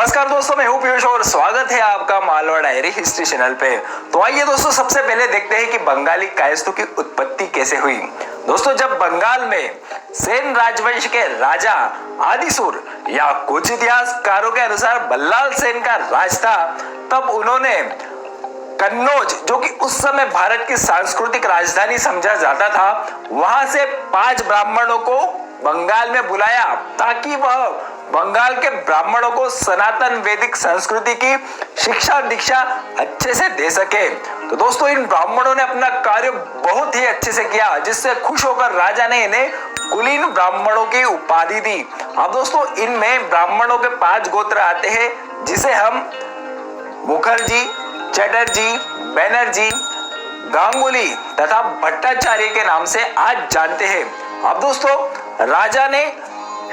नमस्कार दोस्तों, मैं हूं पीयूष और स्वागत है आपका मालवा डायरी हिस्ट्री चैनल पे। तो आइए दोस्तों, सबसे पहले देखते हैं कि बंगाली कायस्थों की उत्पत्ति कैसे हुई। दोस्तों, जब बंगाल में सेन राजवंश के राजा आदिसुर या कुछ इतिहासकारों के अनुसार बल्लाल सेन का राज था, तब उन्होंने कन्नौज, जो कि उस समय भारत की सांस्कृतिक राजधानी समझा जाता था, वहां से 5 ब्राह्मणों को बंगाल में बुलाया ताकि वह बंगाल के ब्राह्मणों को सनातन वैदिक संस्कृति की शिक्षा दीक्षा अच्छे से दे सके। तो दोस्तों, इन ब्राह्मणों ने अपना कार्य बहुत ही अच्छे से किया, जिससे खुश होकर राजा ने इन्हें कुलीन ब्राह्मणों की उपाधि दी। अब दोस्तों, इनमें ब्राह्मणों के 5 गोत्र आते हैं, जिसे हम मुखर्जी, चटर्जी, बैनर्जी, गांगुली तथा भट्टाचार्य के नाम से आज जानते हैं। अब दोस्तों, राजा ने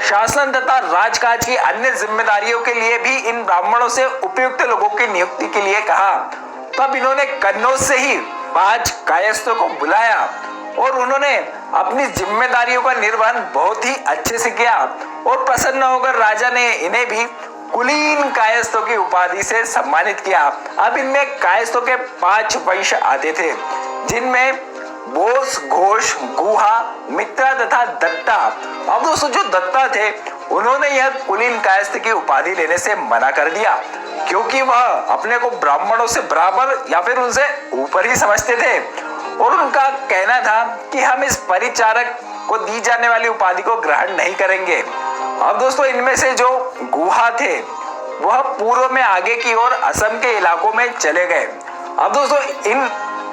शासन तथा राजकाज की अन्य जिम्मेदारियों के लिए भी इन ब्राह्मणों से उपयुक्त लोगों की नियुक्ति के लिए कहा। तब इन्होंने कन्नौज से ही 5 कायस्थों को बुलाया और उन्होंने अपनी जिम्मेदारियों का निर्वहन बहुत ही अच्छे से किया और प्रसन्न होकर राजा ने इन्हें भी कुलीन कायस्थों की उपाधि से सम्मानित किया। अब इनमें कायस्थों के 5 वंश आते थे, जिनमें बोस, घोष, गुहा, मित्रा तथा दत्ता। अब दोस्तों, जो दत्ता थे उन्होंने यह कुलीन कायस्थ की उपाधि लेने से मना कर दिया, क्योंकि वह अपने को ब्राह्मणों से बराबर या फिर उनसे ऊपर ही समझते थे और उनका कहना था कि हम इस परिचारक को दी जाने वाली उपाधि को ग्रहण नहीं करेंगे। अब दोस्तों, इनमें से जो गुहा थे वह पूर्व में आगे की ओर असम के इलाकों में चले गए। अब दोस्तों, इन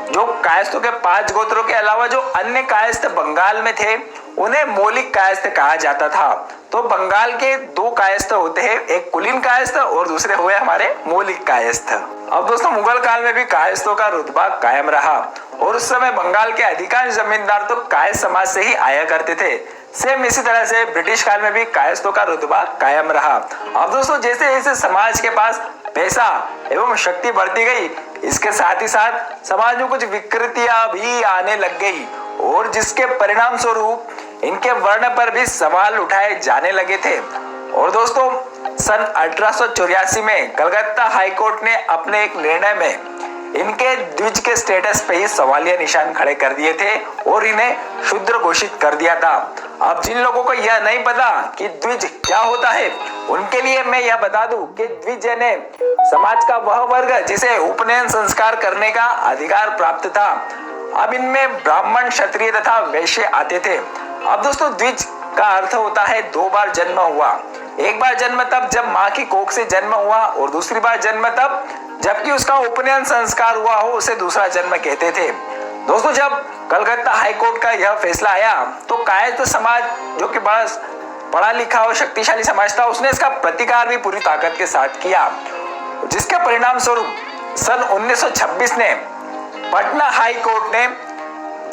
जो कायस्थों के 5 गोत्रों के अलावा जो अन्य कायस्थ बंगाल में थे, उन्हें मौलिक कायस्थ कहा जाता था। तो बंगाल के 2 कायस्थ होते हैं, एक कुलीन कायस्थ और दूसरे हुए हमारे मौलिक कायस्थ। अब दोस्तों, मुगल काल में भी कायस्थों का रुतबा कायम रहा और उस समय बंगाल के अधिकांश जमींदार तो कायस्थ समाज से ही आया करते थे। सेम इसी तरह से ब्रिटिश काल में भी कायस्थों का रुतबा कायम रहा। अब दोस्तों, जैसे जैसे समाज के पास पैसा एवं शक्ति बढ़ती गई, इसके साथ ही साथ समाज में कुछ विकृतियां भी आने लग गई और जिसके परिणाम स्वरूप इनके वर्ण पर भी सवाल उठाए जाने लगे थे। और दोस्तों, सन 1884 में कलकत्ता हाईकोर्ट ने अपने एक निर्णय में इनके द्विज के स्टेटस पे ही सवालिया निशान खड़े कर दिए थे और इन्हें शूद्र घोषित कर दिया था। अब जिन लोगों को यह नहीं पता कि द्विज क्या होता है, उनके लिए मैं यह बता दूं कि द्विज यानी समाज का वह वर्ग जिसे उपनयन संस्कार करने का अधिकार प्राप्त था। अब इनमें ब्राह्मण, क्षत्रिय तथा वैश्य आते थे। अब दोस्तों, द्विज का अर्थ होता है 2 बार जन्म हुआ। एक बार जन्म तब जब माँ की कोख से जन्म हुआ और दूसरी बार जन्म तब जबकि उसका उपनयन संस्कार हुआ हो, उसे दूसरा जन्म कहते थे। दोस्तों, जब कलकत्ता हाईकोर्ट का यह फैसला आया तो कायस्थ समाज, जो कि बड़ा पढ़ा लिखा और शक्तिशाली समाज था, उसने इसका प्रतिकार भी पूरी ताकत के साथ किया, जिसके परिणाम स्वरूप सन 1926 में पटना हाई कोर्ट ने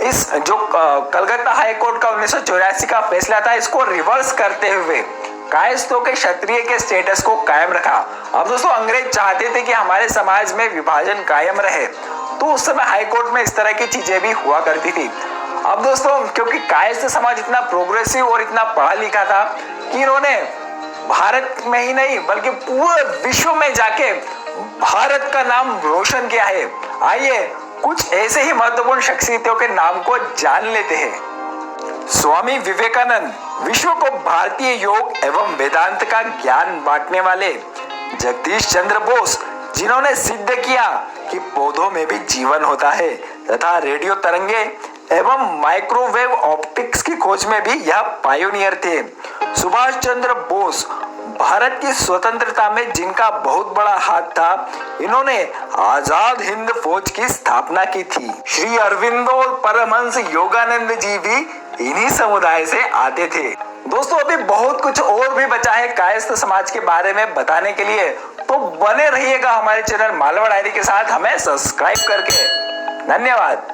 इस जो कलकत्ता हाई कोर्ट का 1984 का फैसला था, इसको रिवर्स करते हुए कायस्थों के क्षत्रिय के स्टेटस को कायम रखा। अब दोस्तों, अंग्रेज चाहते थे कि हमारे समाज में विभाजन कायम रहे, तो उस समय हाई कोर्ट में इस तरह की चीजें भी हुआ करती थी। अब दोस्तों, क्योंकि कायस्थ समाज इतना प्रोग्रेसिव और इतना पढ़ा लिखा था कि इन्होंने भारत में ही नहीं बल्कि पूरे विश्व में जाके भारत का नाम रोशन किया है। आइए कुछ ऐसे ही महत्वपूर्ण शख्सियतों के नाम को जान लेते हैं। स्वामी विवेकानंद, विश्व को भारतीय योग एवं वेदांत का ज्ञान बांटने वाले। जगदीश चंद्र बोस, जिन्होंने सिद्ध किया कि पौधों में भी जीवन होता है तथा रेडियो तरंगे एवं माइक्रोवेव ऑप्टिक्स की खोज में भी यह पायोनियर थे। सुभाष चंद्र बोस, भारत की स्वतंत्रता में जिनका बहुत बड़ा हाथ था, इन्होंने आजाद हिंद फौज की स्थापना की थी। श्री अरविंदो और परमहंस योगानंद जी भी इन्हीं समुदाय से आते थे। दोस्तों, अभी बहुत कुछ और भी बचा है कायस्थ समाज के बारे में बताने के लिए, तो बने रहिएगा हमारे चैनल मालवा डायरी के साथ, हमें सब्सक्राइब करके। धन्यवाद।